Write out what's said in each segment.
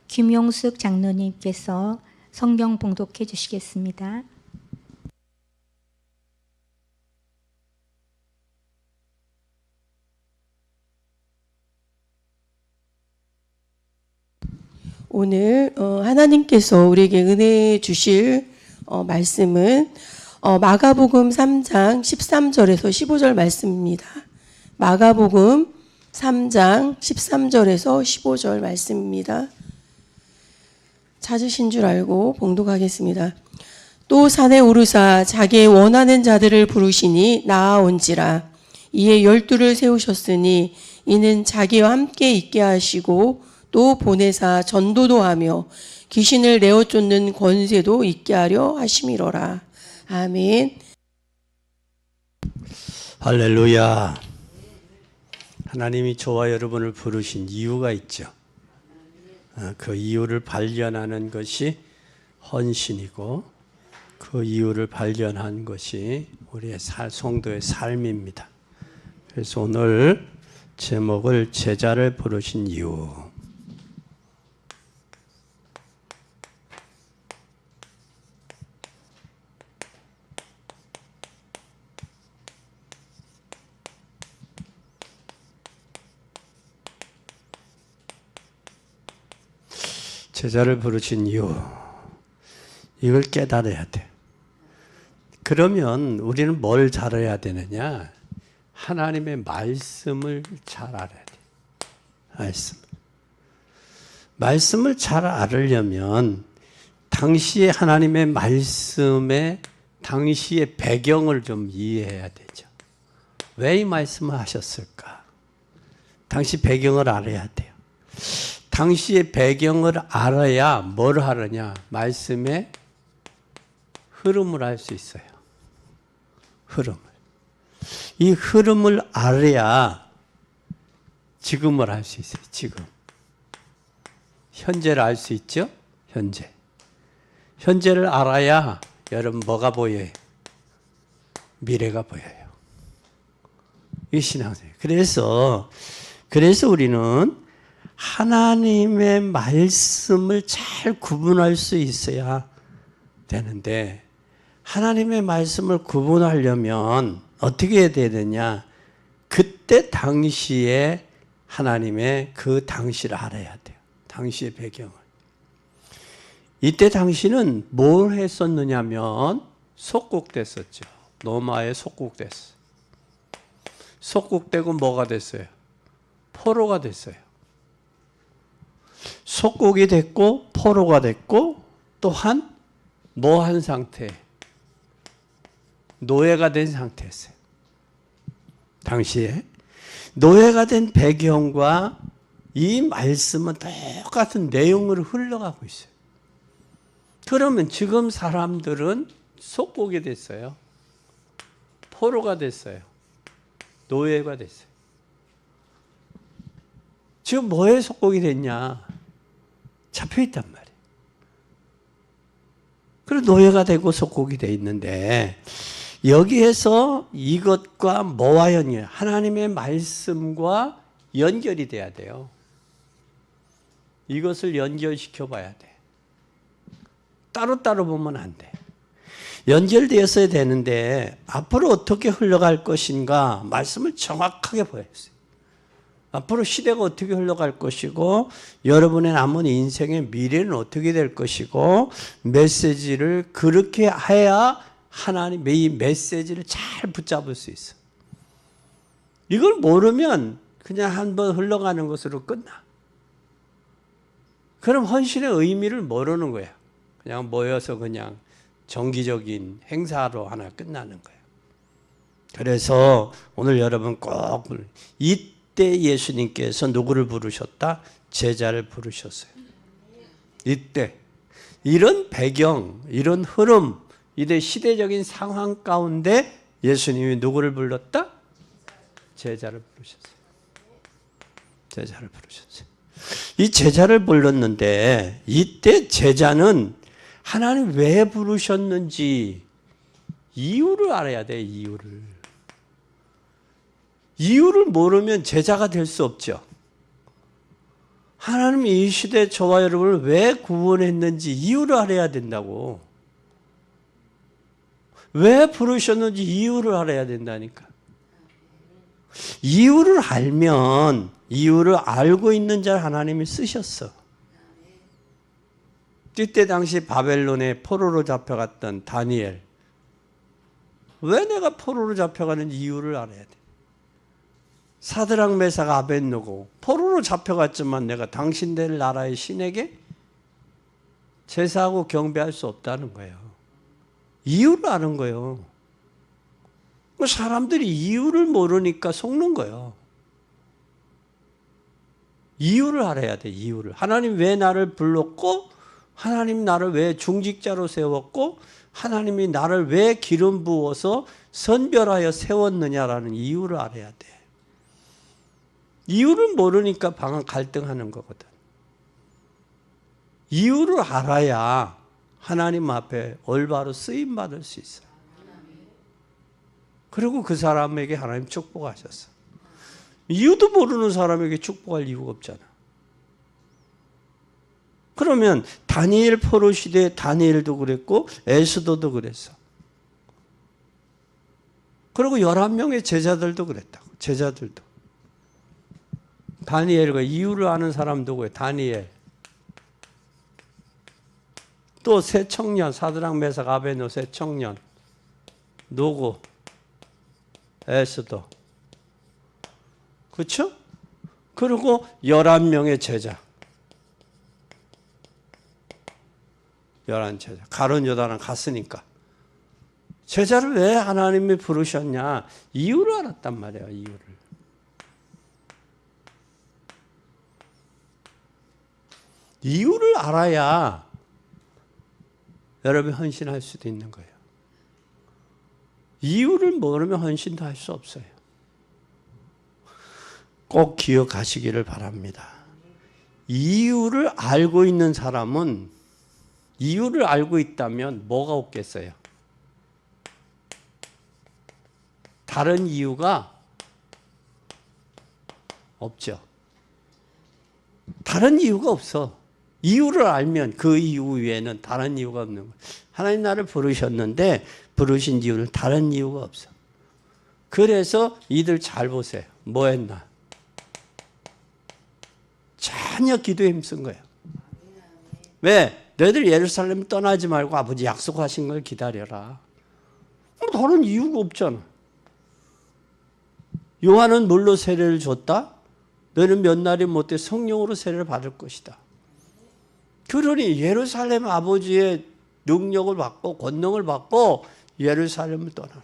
김용숙 장로님께서 성경 봉독해 주시겠습니다. 오늘 하나님께서 우리에게 은혜 주실 말씀은 마가복음 3장 13절에서 15절 말씀입니다. 마가복음 3장 13절에서 15절 말씀입니다. 찾으신 줄 알고 봉독하겠습니다. 또 산에 오르사 자기의 원하는 자들을 부르시니 나아온지라. 이에 12를 세우셨으니 이는 자기와 함께 있게 하시고 또 보내사 전도도 하며 귀신을 내어 쫓는 권세도 있게 하려 하심이로라. 아멘. 할렐루야. 하나님이 저와 여러분을 부르신 이유가 있죠. 그 이유를 발견하는 것이 헌신이고 그 이유를 발견한 것이 우리의 성도의 삶입니다. 그래서 오늘 제목을 제자를 부르신 이유. 제자를 부르신 이유, 이걸 깨달아야 돼. 그러면 우리는 뭘 잘해야 되느냐? 하나님의 말씀을 잘 알아야 돼. 말씀을 잘 알으려면 당시의 하나님의 말씀의 당시의 배경을 좀 이해해야 되죠. 왜 이 말씀을 하셨을까? 당시 배경을 알아야 돼요. 당시의 배경을 알아야 뭘 하느냐? 말씀의 흐름을 알 수 있어요. 흐름을. 이 흐름을 알아야 지금을 알 수 있어요. 지금. 현재를 알 수 있죠? 현재. 현재를 알아야 여러분 뭐가 보여요? 미래가 보여요. 이 신앙생활. 그래서 우리는 하나님의 말씀을 잘 구분할 수 있어야 되는데 하나님의 말씀을 구분하려면 어떻게 해야 되느냐? 그때 당시에 하나님의 그 당시를 알아야 돼요. 당시의 배경을. 이때 당시는 뭘 했었느냐면 속국됐었죠. 로마에 속국됐어. 속국되고 뭐가 됐어요? 포로가 됐어요. 속국이 됐고 포로가 됐고 또한 뭐한 상태? 노예가 된 상태였어요. 당시에 노예가 된 배경과 이 말씀은 똑같은 내용으로 흘러가고 있어요. 그러면 지금 사람들은 속국이 됐어요. 포로가 됐어요. 노예가 됐어요. 지금 뭐에 속국이 됐냐? 잡혀있단 말이에요. 그리고 노예가 되고 속국이 돼 있는데 여기에서 이것과 뭐와 연결? 하나님의 말씀과 연결이 돼야 돼요. 이것을 연결시켜 봐야 돼. 따로따로 보면 안 돼. 연결되었어야 되는데 앞으로 어떻게 흘러갈 것인가 말씀을 정확하게 보였어요. 앞으로 시대가 어떻게 흘러갈 것이고 여러분의 남은 인생의 미래는 어떻게 될 것이고 메시지를 그렇게 해야 하나님의 이 메시지를 잘 붙잡을 수 있어. 이걸 모르면 그냥 한번 흘러가는 것으로 끝나. 그럼 헌신의 의미를 모르는 거야. 그냥 모여서 그냥 정기적인 행사로 하나 끝나는 거예요. 그래서 오늘 여러분 꼭 이때 예수님께서 누구를 부르셨다? 제자를 부르셨어요. 이때 이런 배경, 이런 흐름, 이때 시대적인 상황 가운데 예수님이 누구를 불렀다? 제자를 부르셨어요. 제자를 부르셨어요. 이 제자를 불렀는데 이때 제자는 하나님 왜 부르셨는지 이유를 알아야 돼. 이유를 모르면 제자가 될 수 없죠. 하나님이 이 시대 저와 여러분을 왜 구원했는지 이유를 알아야 된다고. 왜 부르셨는지 이유를 알아야 된다니까. 이유를 알면 이유를 알고 있는 자를 하나님이 쓰셨어. 이때 당시 바벨론에 포로로 잡혀갔던 다니엘. 왜 내가 포로로 잡혀가는지 이유를 알아야 돼. 사드락 메삭 아벳느고 포로로 잡혀갔지만 내가 당신들 나라의 신에게 제사하고 경배할 수 없다는 거예요. 이유를 아는 거예요. 사람들이 이유를 모르니까 속는 거예요. 이유를 알아야 돼. 이유를. 하나님 왜 나를 불렀고 하나님 나를 왜 중직자로 세웠고 하나님이 나를 왜 기름 부어서 선별하여 세웠느냐라는 이유를 알아야 돼. 이유를 모르니까 방황 갈등하는 거거든. 이유를 알아야 하나님 앞에 올바로 쓰임 받을 수 있어. 그리고 그 사람에게 하나님 축복하셨어. 이유도 모르는 사람에게 축복할 이유가 없잖아. 그러면 다니엘 포로 시대에 다니엘도 그랬고 에스더도 그랬어. 그리고 11명의 제자들도 그랬다고. 제자들도. 다니엘과 이유를 아는 사람 누구예요? 다니엘. 또 세 청년, 사드락 메삭 아벳느고 세 청년. 누구? 에스더. 그렇죠? 그리고 11명의 제자. 11제자. 가룟 요단은 갔으니까. 제자를 왜 하나님이 부르셨냐? 이유를 알았단 말이에요. 이유를. 이유를 알아야 여러분이 헌신할 수도 있는 거예요. 이유를 모르면 헌신도 할 수 없어요. 꼭 기억하시기를 바랍니다. 이유를 알고 있는 사람은 이유를 알고 있다면 뭐가 없겠어요? 다른 이유가 없죠. 다른 이유가 없어. 이유를 알면 그 이유 외에는 다른 이유가 없는 거예요. 하나님 나를 부르셨는데 부르신 이유는 다른 이유가 없어. 그래서 이들 잘 보세요. 뭐 했나? 전혀 기도에 힘쓴 거예요. 왜? 너희들 예루살렘 떠나지 말고 아버지 약속하신 걸 기다려라. 다른 이유가 없잖아. 요한은 물로 세례를 줬다? 너는 몇 날이 못해 성령으로 세례를 받을 것이다. 그러니 예루살렘 아버지의 능력을 받고 권능을 받고 예루살렘을 떠나라.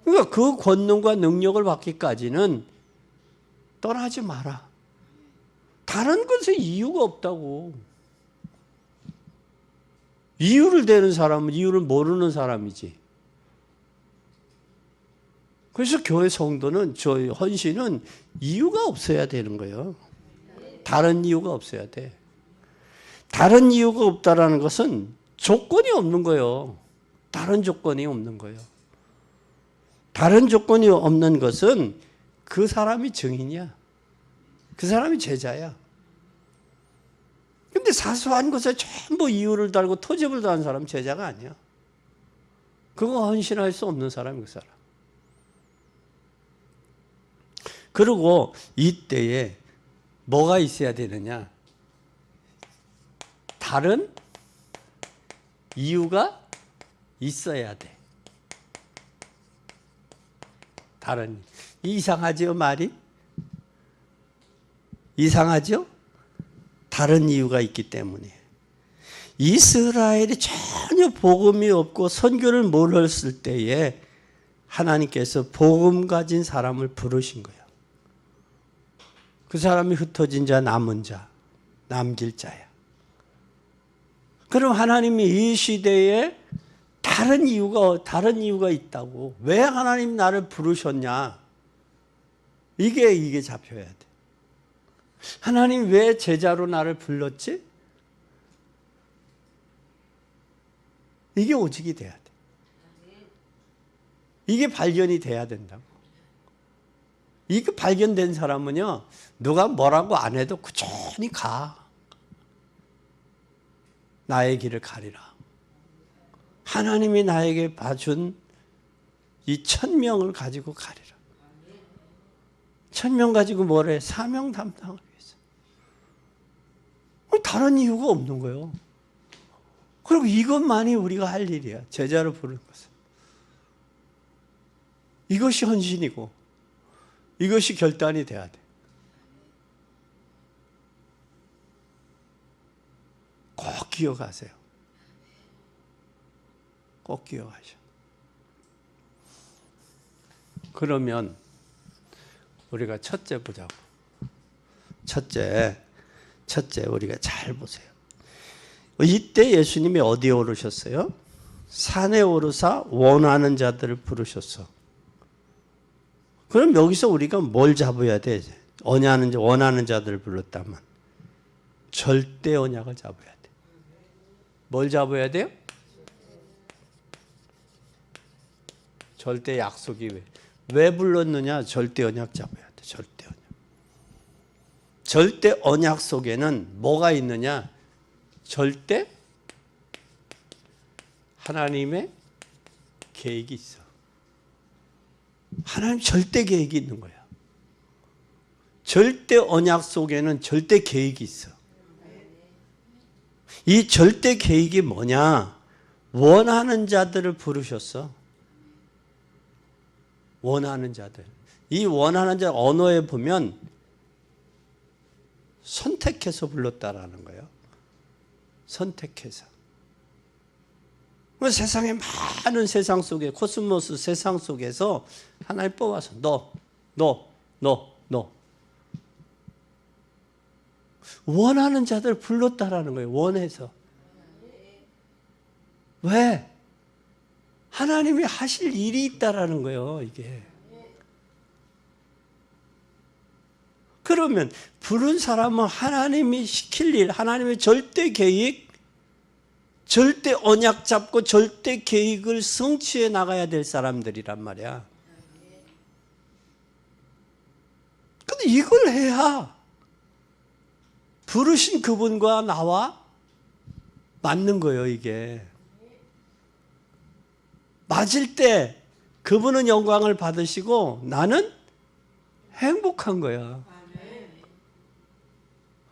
그러니까 그 권능과 능력을 받기까지는 떠나지 마라. 다른 것에 이유가 없다고. 이유를 대는 사람은 이유를 모르는 사람이지. 그래서 교회 성도는 저희 헌신은 이유가 없어야 되는 거예요. 다른 이유가 없어야 돼. 다른 이유가 없다라는 것은 조건이 없는 거예요. 다른 조건이 없는 거예요. 다른 조건이 없는 것은 그 사람이 증인이야. 그 사람이 제자야. 근데 사소한 것에 전부 이유를 달고 토집을 다한 사람은 제자가 아니야. 그거 헌신할 수 없는 사람이 그 사람. 그리고 이때에 뭐가 있어야 되느냐? 다른 이유가 있어야 돼. 다른 이상하죠 말이? 이상하죠? 다른 이유가 있기 때문에. 이스라엘이 전혀 복음이 없고 선교를 몰랐을 때에 하나님께서 복음 가진 사람을 부르신 거예요. 그 사람이 흩어진 자, 남은 자, 남길 자야. 그럼 하나님이 이 시대에 다른 이유가 있다고. 왜 하나님 나를 부르셨냐? 이게 잡혀야 돼. 하나님 왜 제자로 나를 불렀지? 이게 오직이 돼야 돼. 이게 발견이 돼야 된다고. 이거 발견된 사람은요, 누가 뭐라고 안 해도 꾸준히 가. 나의 길을 가리라. 하나님이 나에게 봐준 이 1000명을 가지고 가리라. 1000명 가지고 뭐래? 사명 담당을 위해서. 다른 이유가 없는 거예요. 그리고 이것만이 우리가 할 일이야. 제자를 부르는 것은. 이것이 헌신이고 이것이 결단이 돼야 돼. 꼭 기억하세요. 꼭 기억하셔. 그러면 우리가 첫째 보자고. 첫째 우리가 잘 보세요. 이때 예수님이 어디에 오르셨어요? 산에 오르사 원하는 자들을 부르셨어. 그럼 여기서 우리가 뭘 잡아야 돼? 원하는 자들을 불렀다면 절대 언약을 잡아야 돼. 뭘 잡아야 돼요? 절대 약속이 왜 불렀느냐? 절대 언약 잡아야 돼. 절대 언약. 절대 언약 속에는 뭐가 있느냐? 절대 하나님의 계획이 있어. 하나님 절대 계획이 있는 거야. 절대 언약 속에는 절대 계획이 있어. 이 절대 계획이 뭐냐? 원하는 자들을 부르셨어. 원하는 자들. 이 원하는 자 언어에 보면 선택해서 불렀다라는 거예요. 선택해서. 세상에 많은 세상 속에 코스모스 세상 속에서 하나님 뽑아서 너 원하는 자들 불렀다라는 거예요. 원해서. 왜? 하나님이 하실 일이 있다라는 거예요. 이게. 그러면 부른 사람은 하나님이 시킬 일, 하나님의 절대 계획, 절대 언약 잡고 절대 계획을 성취해 나가야 될 사람들이란 말이야. 근데 이걸 해야 부르신 그분과 나와 맞는 거예요, 이게. 맞을 때 그분은 영광을 받으시고 나는 행복한 거야.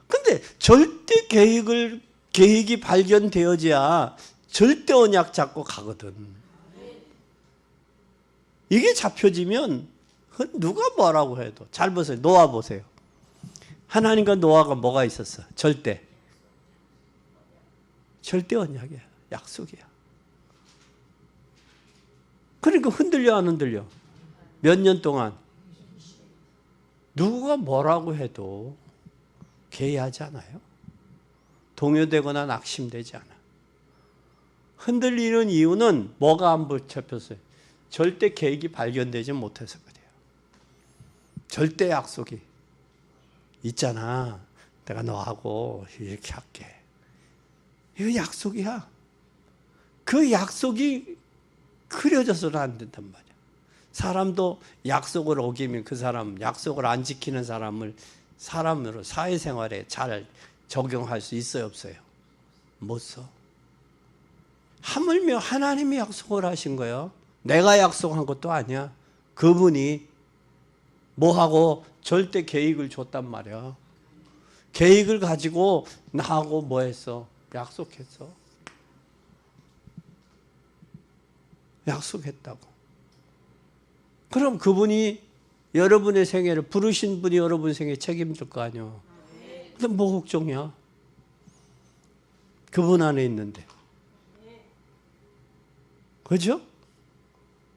근데 절대 계획이 발견되어져야 절대 언약 잡고 가거든. 이게 잡혀지면 누가 뭐라고 해도. 잘 보세요. 노아 보세요. 하나님과 노아가 뭐가 있었어? 절대 언약이야. 약속이야. 그러니까 흔들려 안 흔들려? 몇 년 동안 누가 뭐라고 해도 개의하지 않아요? 동요되거나 낙심되지 않아. 흔들리는 이유는 뭐가 안 붙잡혔어요? 절대 계획이 발견되지 못해서 그래요. 절대 약속이 있잖아. 내가 너하고 이렇게 할게. 이거 약속이야. 그 약속이 그려져서는 안 된단 말이야. 사람도 약속을 어기면 그 사람, 약속을 안 지키는 사람을 사람으로 사회생활에 잘 적용할 수 있어요, 없어요? 못 써. 하물며 하나님이 약속을 하신 거예요. 내가 약속한 것도 아니야. 그분이 뭐하고 절대 계획을 줬단 말이야. 계획을 가지고 나하고 뭐 했어? 약속했어. 약속했다고. 그럼 그분이 여러분의 생애를 부르신 분이 여러분 생애 책임질 거 아니야. 근데 뭐 걱정이야? 그분 안에 있는데. 그죠?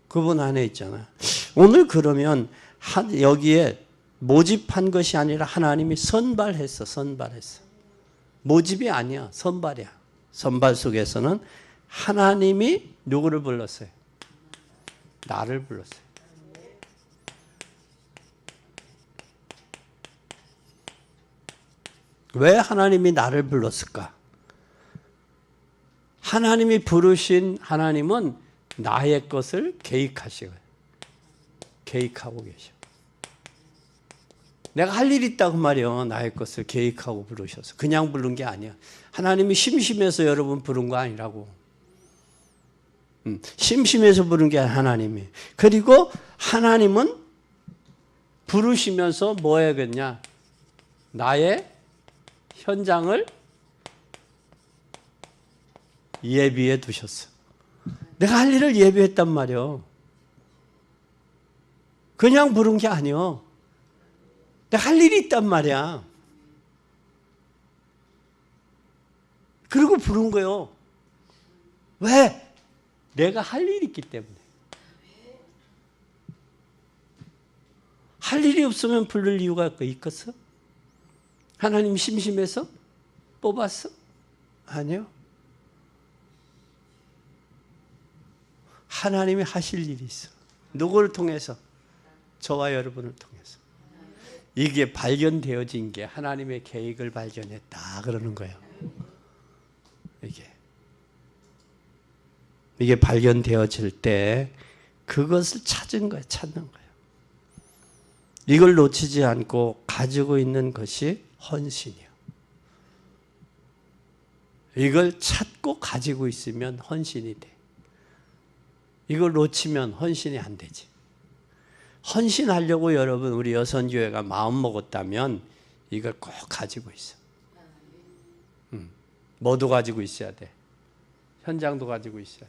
그분 안에 있잖아. 오늘 그러면 여기에 모집한 것이 아니라 하나님이 선발했어. 모집이 아니야. 선발이야. 선발 속에서는 하나님이 누구를 불렀어요? 나를 불렀어요. 왜 하나님이 나를 불렀을까? 하나님이 부르신 하나님은 나의 것을 계획하고 계셔. 내가 할 일이 있다고 말이요. 나의 것을 계획하고 부르셔서. 그냥 부른 게 아니야. 하나님이 심심해서 여러분 부른 거 아니라고. 심심해서 부른 게 하나님이. 그리고 하나님은 부르시면서 뭐 해야겠냐? 나의 현장을 예비해 두셨어. 내가 할 일을 예비했단 말이요. 그냥 부른 게 아니요. 내가 할 일이 있단 말이야. 그리고 부른 거요. 왜? 내가 할 일이 있기 때문에. 할 일이 없으면 부를 이유가 있겠어? 하나님 심심해서 뽑았어? 아니요. 하나님이 하실 일이 있어. 누구를 통해서? 저와 여러분을 통해서. 이게 발견되어진 게 하나님의 계획을 발견했다 그러는 거예요. 이게 발견되어질 때 그것을 찾은 거예요. 찾는 거예요. 이걸 놓치지 않고 가지고 있는 것이 헌신이에요. 이걸 찾고 가지고 있으면 헌신이 돼. 이걸 놓치면 헌신이 안 되지. 헌신하려고 여러분 우리 여선교회가 마음 먹었다면 이걸 꼭 가지고 있어. 뭐도 가지고 있어야 돼. 현장도 가지고 있어야 돼.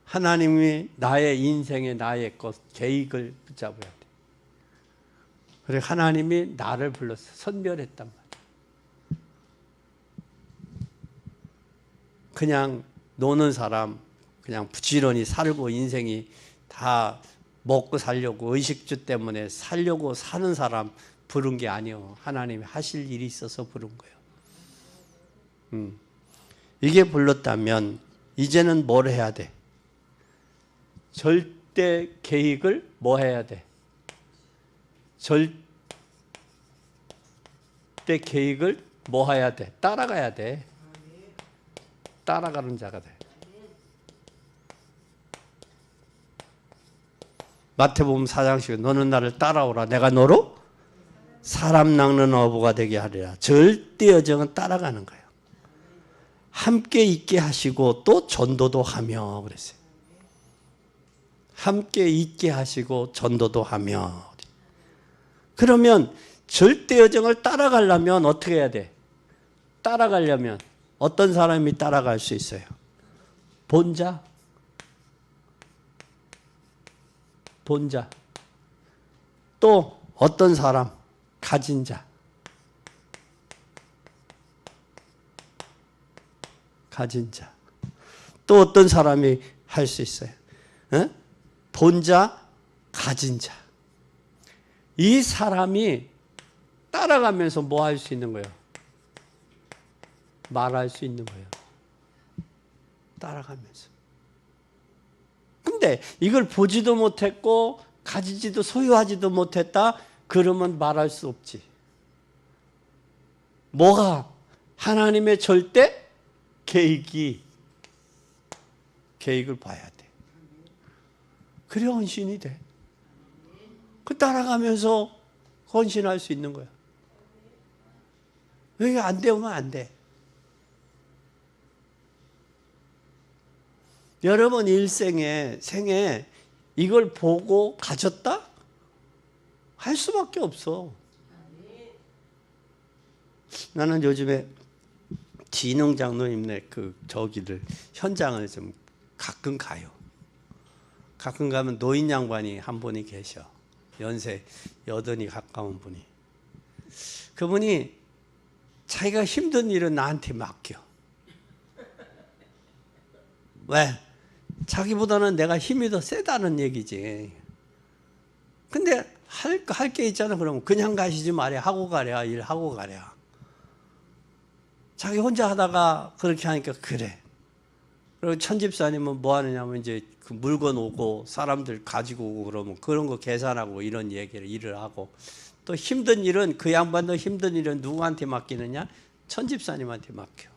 하나님이 나의 인생에 나의 것 계획을 붙잡아야 돼. 그리고 하나님이 나를 불렀어. 선별했단 말이야. 그냥 노는 사람, 그냥 부지런히 살고 인생이 다 먹고 살려고 의식주 때문에 살려고 사는 사람 부른 게 아니요. 하나님이 하실 일이 있어서 부른 거예요. 이게 불렀다면 이제는 뭘 해야 돼? 절대 계획을 뭐 해야 돼? 절대 계획을 뭐 해야 돼? 따라가야 돼. 따라가는 자가 돼. 마태복음 4장 10절 너는 나를 따라오라 내가 너로 사람 낚는 어부가 되게 하리라. 절대 여정은 따라가는 거예요. 함께 있게 하시고 또 전도도 하며 그랬어요. 함께 있게 하시고 전도도 하며. 그러면 절대 여정을 따라가려면 어떻게 해야 돼? 따라가려면 어떤 사람이 따라갈 수 있어요? 본자. 본자. 또 어떤 사람? 가진 자. 가진 자. 또 어떤 사람이 할 수 있어요? 본자, 가진 자. 이 사람이 따라가면서 뭐 할 수 있는 거예요? 말할 수 있는 거예요. 따라가면서. 근데 이걸 보지도 못했고 가지지도 소유하지도 못했다? 그러면 말할 수 없지. 뭐가? 하나님의 절대 계획을 봐야 돼. 그래 헌신이 돼. 그 따라가면서 헌신할 수 있는 거야. 이게 안 되면 안 돼. 여러분 생에 이걸 보고 가졌다? 할 수밖에 없어. 나는 요즘에 진흥 장로님네 저기를 현장을 좀 가끔 가요. 가끔 가면 노인 양반이 한 분이 계셔. 연세 80이 가까운 분이. 그분이 자기가 힘든 일은 나한테 맡겨. 왜? 자기보다는 내가 힘이 더 세다는 얘기지. 근데 할 게 있잖아. 그러면 그냥 가시지 말해. 하고 가랴. 일하고 가랴. 자기 혼자 하다가 그렇게 하니까 그래. 그리고 천집사님은 뭐 하느냐면 이제 그 물건 오고 사람들 가지고 오고 그러면 그런 거 계산하고 이런 일을 하고 또 힘든 일은 그 양반도 힘든 일은 누구한테 맡기느냐? 천집사님한테 맡겨.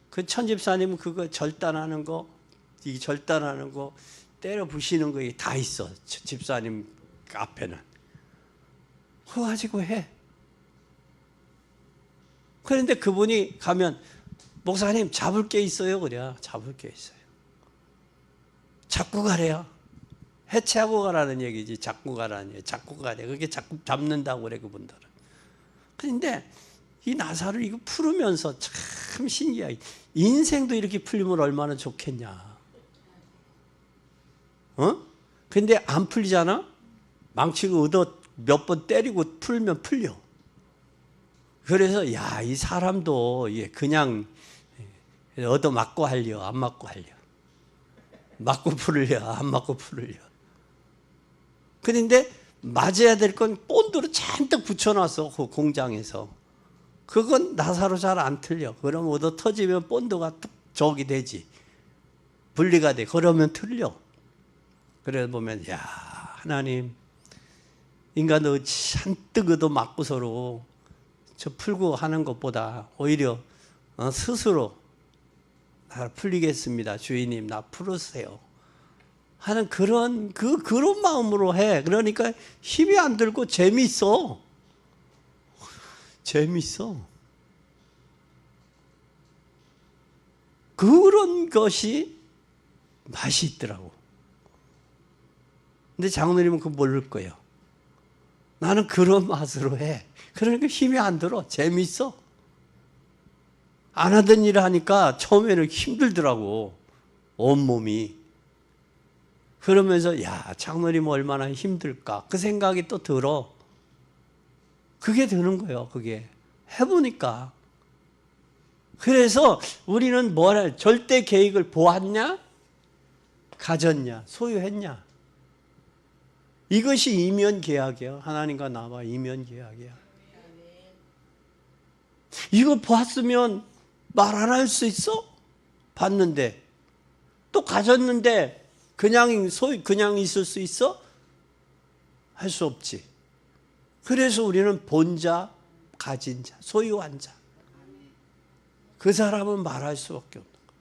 그 천집사님은 그거 절단하는 거, 이 절단하는 거, 때려 부시는 거 다 있어. 집사님 앞에는. 그거 가지고 해. 그런데 그분이 가면 목사님 잡을 게 있어요. 그래. 잡을 게 있어요. 잡고 가래요. 해체하고 가라는 얘기지. 잡고 가라는 얘기. 잡고 가래. 그게 자꾸 잡는다고 그래 그분들은. 그런데 이 나사를 이거 풀으면서 참 신기해. 인생도 이렇게 풀리면 얼마나 좋겠냐. 근데 안 풀리잖아? 망치고 얻어 몇 번 때리고 풀면 풀려. 그래서 야, 이 사람도 그냥 얻어 맞고 할려, 안 맞고 할려. 맞고 풀을려, 안 맞고 풀을려. 그런데 맞아야 될 건 본드로 잔뜩 붙여놨어, 그 공장에서. 그건 나사로 잘 안 틀려. 그럼 얻어 터지면 본드가 저기 되지. 분리가 돼. 그러면 틀려. 그래 보면 야, 하나님, 인간도 잔뜩 얻어 맞고 서로 저 풀고 하는 것보다 오히려 스스로 나 풀리겠습니다. 주인님, 나 풀으세요. 하는 그런 마음으로 해. 그러니까 힘이 안 들고 재미있어. 재미있어. 그런 것이 맛이 있더라고. 근데 장로님은 그거 모를 거예요. 나는 그런 맛으로 해. 그러니까 힘이 안 들어. 재미있어. 안 하던 일을 하니까 처음에는 힘들더라고. 온몸이. 그러면서 야, 장로님 얼마나 힘들까. 그 생각이 또 들어. 그게 드는 거예요. 그게. 해보니까. 그래서 우리는 절대 계획을 보았냐? 가졌냐? 소유했냐? 이것이 이면계약이야. 하나님과 나와 이면계약이야. 이거 봤으면 말 안 할 수 있어? 봤는데. 또 가졌는데 그냥 있을 수 있어? 할 수 없지. 그래서 우리는 본 자, 가진 자, 소유한 자. 그 사람은 말할 수밖에 없는 거야.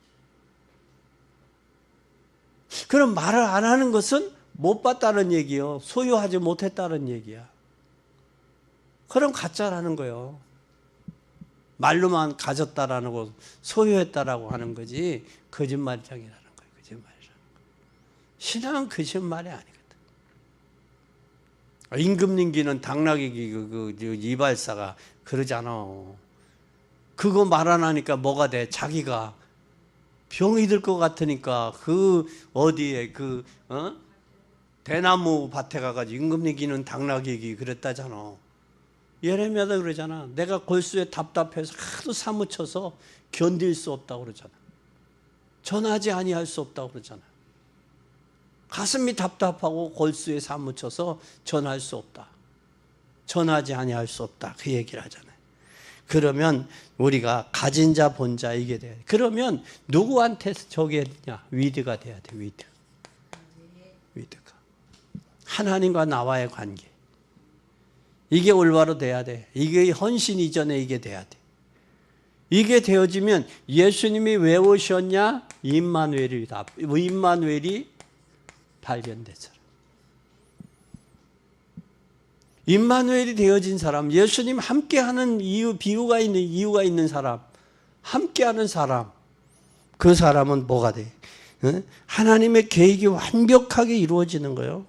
그럼 말을 안 하는 것은 못 봤다는 얘기요. 소유하지 못했다는 얘기야. 그럼 가짜라는 거예요. 말로만 가졌다라는 거, 소유했다라고 하는 거지 거짓말장이라는 거예요. 거짓말이라는 거. 신앙은 거짓말이 아니거든. 임금님기는 당나귀 이발사가 그러잖아. 그거 말 안 하니까 뭐가 돼? 자기가 병이 들 것 같으니까 어디에 대나무 밭에 가가지고 임금님기는 당나귀 그랬다잖아. 예레미야도 그러잖아. 내가 골수에 답답해서 하도 사무쳐서 견딜 수 없다고 그러잖아. 전하지 아니할 수 없다고 그러잖아. 가슴이 답답하고 골수에 사무쳐서 전할 수 없다. 전하지 아니할 수 없다. 그 얘기를 하잖아요. 그러면 우리가 가진 자, 본 자 이게 돼야 돼. 그러면 누구한테 저기 해야 되냐? 위드가 돼야 돼. 위드가. 하나님과 나와의 관계. 이게 올바로 돼야 돼. 이게 헌신 이전에 이게 돼야 돼. 이게 되어지면 예수님이 왜 오셨냐? 임마누엘이 발견된 사람. 임마누엘이 되어진 사람, 예수님 함께하는 이유가 있는 사람, 함께하는 사람, 그 사람은 뭐가 돼? 하나님의 계획이 완벽하게 이루어지는 거예요.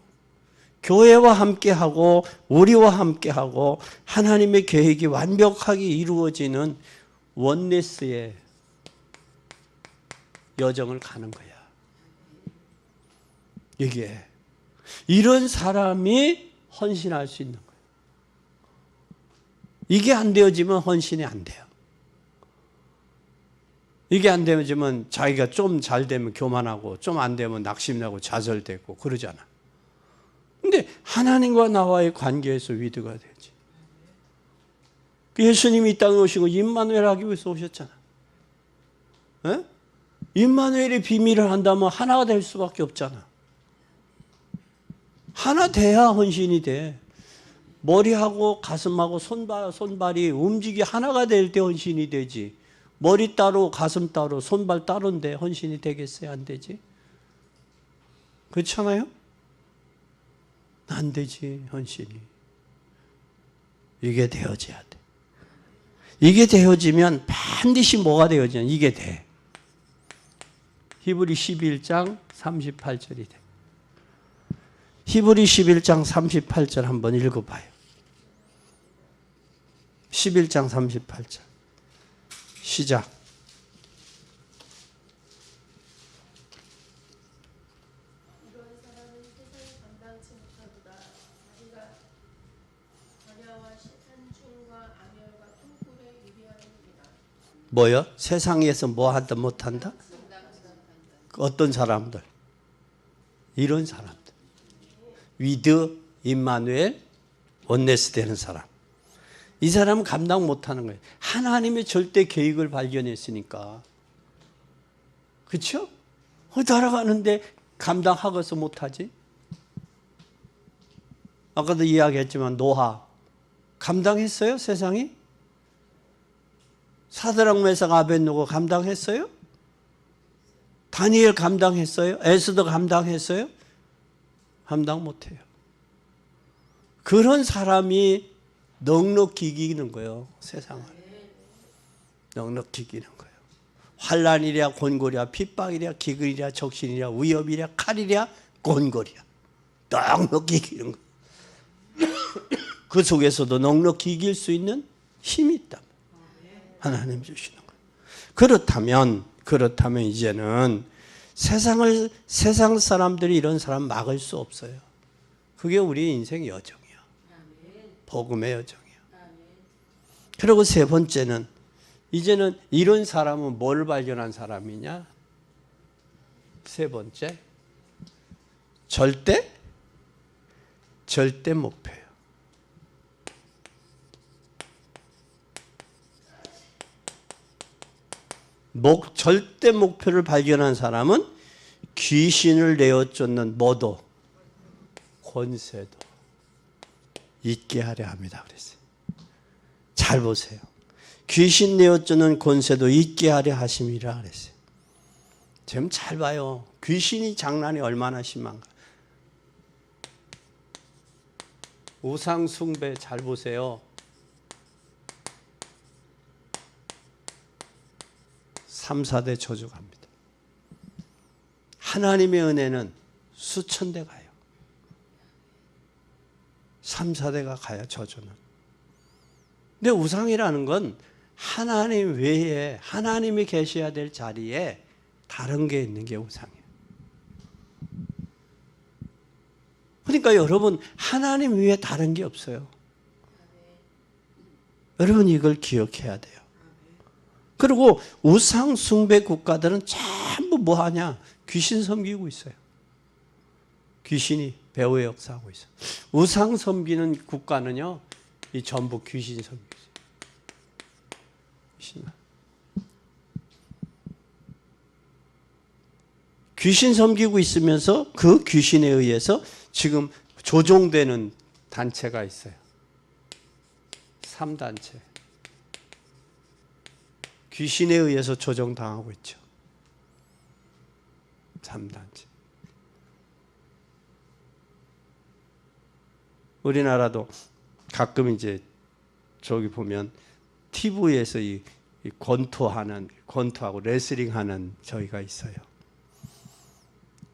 교회와 함께하고 우리와 함께하고 하나님의 계획이 완벽하게 이루어지는 원네스의 여정을 가는 거야. 이게 이런 사람이 헌신할 수 있는 거예요. 이게 안 되어지면 헌신이 안 돼요. 이게 안 되어지면 자기가 좀 잘 되면 교만하고 좀 안 되면 낙심나고 좌절되고 그러잖아. 근데 하나님과 나와의 관계에서 위드가 되지. 예수님이 이 땅에 오시고 임마누엘 하기 위해서 오셨잖아. 에? 임마누엘의 비밀을 한다면 하나가 될 수밖에 없잖아. 하나 돼야 헌신이 돼. 머리하고 가슴하고 손발이 움직이 하나가 될 때 헌신이 되지. 머리 따로 가슴 따로 손발 따로인데 헌신이 되겠어요? 안 되지? 그렇잖아요? 안 되지 헌신이. 이게 되어져야 돼. 이게 되어지면 반드시 뭐가 되어지냐? 이게 돼. 히브리 11장 38절이 돼. 히브리 11장 38절 한번 읽어봐요. 11장 38절 시작. 뭐요? 세상에서 뭐 한다 못한다? 어떤 사람들? 이런 사람들. 위드 임마누엘 원네스 되는 사람. 이 사람은 감당 못하는 거예요. 하나님의 절대 계획을 발견했으니까. 그렇죠? 따라가는데 감당하고서 못하지? 아까도 이야기했지만 노아 감당했어요? 세상이? 사드락 메삭 아벳노고 감당했어요? 다니엘 감당했어요? 에스더 감당했어요? 감당 못해요. 그런 사람이 넉넉히 이기는 거예요. 세상을. 넉넉히 이기는 거예요. 환난이랴 곤고리랴 핍박이랴 기근이랴 적신이랴 위협이랴 칼이랴 곤고리랴 넉넉히 이기는 거예요. 그 속에서도 넉넉히 이길 수 있는 힘이 있다. 하나님 주시는 거예요. 그렇다면 이제는 세상 사람들이 이런 사람 막을 수 없어요. 그게 우리 인생 여정이야. 복음의 여정이야. 그리고 세 번째는 이제는 이런 사람은 뭘 발견한 사람이냐? 세 번째 절대 목표예요. 절대 목표를 발견한 사람은 귀신을 내어 쫓는 뭐도 권세도 잊게 하려 합니다. 그랬어요. 잘 보세요. 귀신 내어 쫓는 권세도 잊게 하려 하심이라 그랬어요. 지금 잘 봐요. 귀신이 장난이 얼마나 심한가. 우상 숭배 잘 보세요. 3, 4대 저주갑니다. 하나님의 은혜는 수천 대 가요. 3, 4대가 가요, 저주는. 근데 우상이라는 건 하나님 외에 하나님이 계셔야 될 자리에 다른 게 있는 게 우상이에요. 그러니까 여러분, 하나님 외에 다른 게 없어요. 여러분 이걸 기억해야 돼요. 그리고 우상 숭배 국가들은 전부 뭐 하냐? 귀신 섬기고 있어요. 귀신이 배후에 역사하고 있어요. 우상 섬기는 국가는요, 이 전부 귀신 섬기고 있어요. 귀신 섬기고 있으면서 그 귀신에 의해서 지금 조종되는 단체가 있어요. 3단체. 귀신에 의해서 조종당하고 있죠. 3단체. 우리나라도 가끔 이제 저기 보면 TV에서 이 권투하고 레슬링하는 저희가 있어요.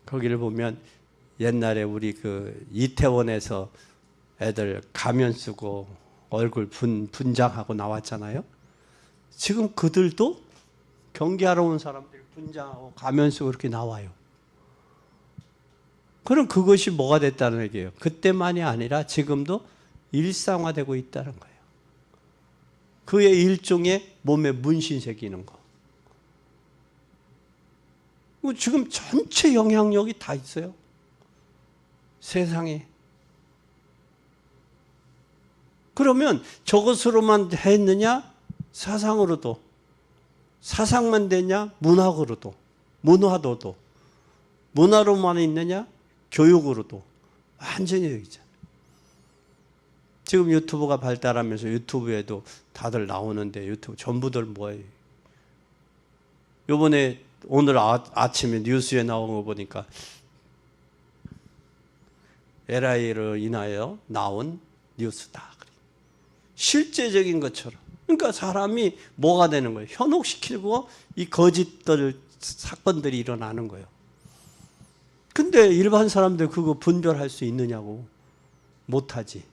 거기를 보면 옛날에 우리 그 이태원에서 애들 가면 쓰고 얼굴 분장하고 나왔잖아요. 지금 그들도 경기하러 온 사람들이 분장하고 가면 쓰고 그렇게 나와요. 그럼 그것이 뭐가 됐다는 얘기예요? 그때만이 아니라 지금도 일상화되고 있다는 거예요. 그의 일종의 몸에 문신 새기는 거. 지금 전체 영향력이 다 있어요. 세상에. 그러면 저것으로만 했느냐? 사상으로도. 사상만 되냐? 문학으로도. 문화도도. 문화로만 있느냐? 교육으로도. 완전히 여기 있잖아요. 지금 유튜브가 발달하면서 유튜브에도 다들 나오는데 유튜브 전부들 뭐예요? 요번에 오늘 아침에 뉴스에 나온 거 보니까 LI를 인하여 나온 뉴스다. 실제적인 것처럼. 그러니까 사람이 뭐가 되는 거예요? 현혹시키고 이 사건들이 일어나는 거예요. 근데 일반 사람들 그거 분별할 수 있느냐고. 못하지.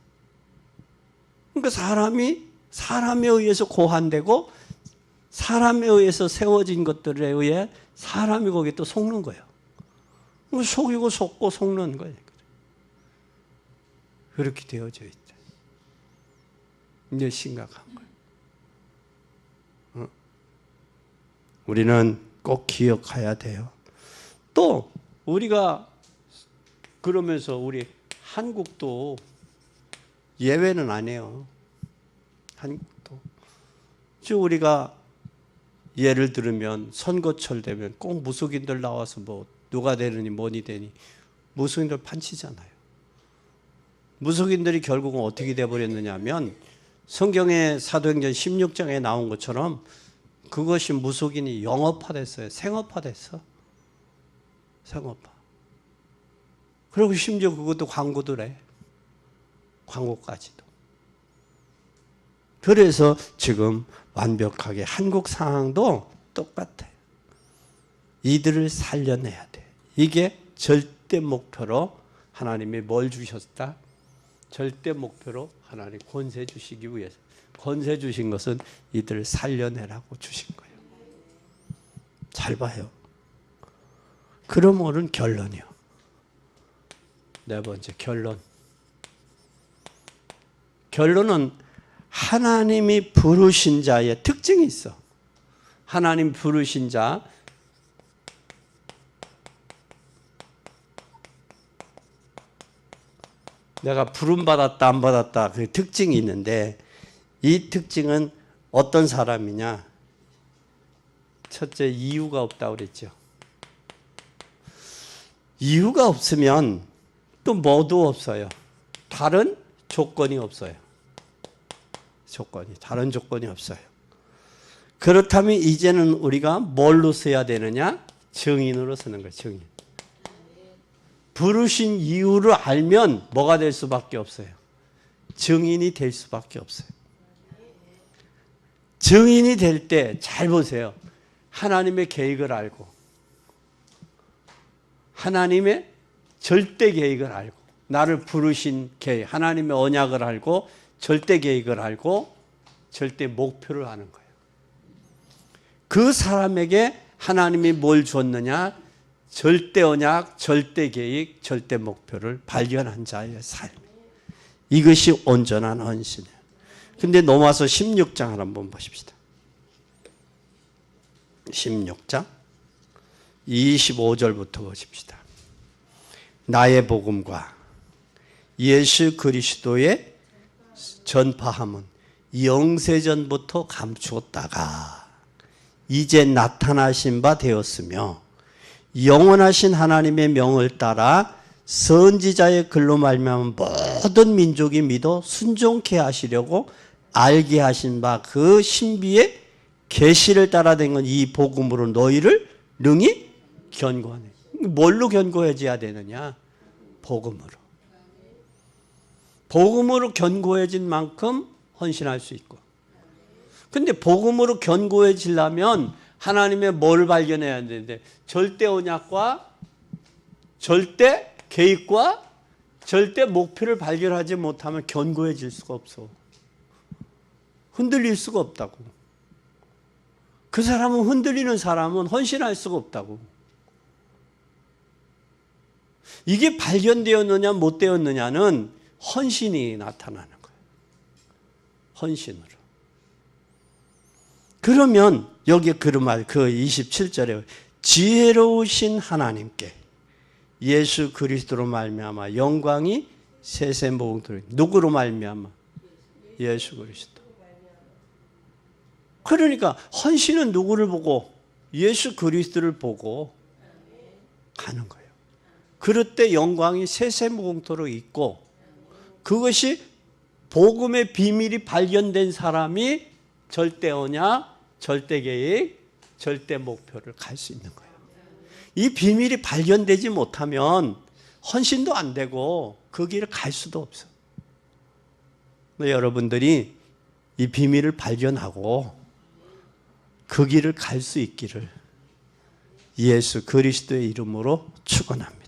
그러니까 사람에 의해서 고한되고 사람에 의해서 세워진 것들에 의해 사람이 거기에 또 속는 거예요. 속이고 속고 속는 거예요. 그렇게 되어져 있다. 이제 심각한 거예요. 우리는 꼭 기억해야 돼요. 또 우리가 그러면서 우리 한국도 예외는 아니에요. 한국도. 즉 우리가 예를 들으면 선거철 되면 꼭 무속인들 나와서 뭐 누가 되느니 뭐니 되니 무속인들 판치잖아요. 무속인들이 결국은 어떻게 돼버렸느냐 하면 성경의 사도행전 16장에 나온 것처럼 그것이 무속인이 영업화됐어요. 생업화됐어. 생업화. 그리고 심지어 그것도 광고들 해. 광고까지도. 그래서 지금 완벽하게 한국 상황도 똑같아요. 이들을 살려내야 돼. 이게 절대 목표로 하나님이 뭘 주셨다? 절대 목표로 하나님 권세 주시기 위해서. 권세 주신 것은 이들을 살려내라고 주신 거예요. 잘 봐요. 그럼 오는 결론이요. 네 번째 결론. 결론은 하나님이 부르신 자의 특징이 있어. 하나님 부르신 자. 내가 부름 받았다 안 받았다 그 특징이 있는데 이 특징은 어떤 사람이냐? 첫째 이유가 없다고 그랬죠. 이유가 없으면 또 뭐도 없어요. 다른 조건이 없어요. 다른 조건이 없어요. 그렇다면 이제는 우리가 뭘로 써야 되느냐? 증인으로 쓰는 거예요. 증인. 부르신 이유를 알면 뭐가 될 수밖에 없어요. 증인이 될 수밖에 없어요. 증인이 될 때 잘 보세요. 하나님의 계획을 알고 하나님의 절대 계획을 알고 나를 부르신 계획, 하나님의 언약을 알고 절대 계획을 알고 절대 목표를 아는 거예요. 그 사람에게 하나님이 뭘 줬느냐? 절대 언약, 절대 계획, 절대 목표를 발견한 자의 삶. 이것이 온전한 헌신이에요. 근데 넘어와서 16장을 한번 보십시다. 16장 25절부터 보십시다. 나의 복음과 예수 그리스도의 전파함은 영세전부터 감추었다가 이제 나타나신 바 되었으며 영원하신 하나님의 명을 따라 선지자의 글로 말미암아 모든 민족이 믿어 순종케 하시려고 알게 하신 바 그 신비의 계시를 따라 된 건 이 복음으로 너희를 능히 견고하네. 뭘로 견고해져야 되느냐? 복음으로. 복음으로 견고해진 만큼 헌신할 수 있고. 근데 복음으로 견고해지려면 하나님의 뭘 발견해야 되는데 절대 언약과 절대 계획과 절대 목표를 발견하지 못하면 견고해질 수가 없어. 흔들릴 수가 없다고. 그 사람은 흔들리는 사람은 헌신할 수가 없다고. 이게 발견되었느냐 못 되었느냐는 헌신이 나타나는 거예요. 헌신으로. 그러면 여기 그 말, 그 27절에 지혜로우신 하나님께 예수 그리스도로 말미암아 영광이 세세모공토록. 누구로 말미암아? 예수 그리스도. 그러니까 헌신은 누구를 보고? 예수 그리스도를 보고 가는 거예요. 그럴 때 영광이 세세무공토록 있고 그것이 복음의 비밀이 발견된 사람이 절대 언약, 절대 계획, 절대 목표를 갈 수 있는 거예요. 이 비밀이 발견되지 못하면 헌신도 안 되고 그 길을 갈 수도 없어. 여러분들이 이 비밀을 발견하고 그 길을 갈 수 있기를 예수 그리스도의 이름으로 축원합니다.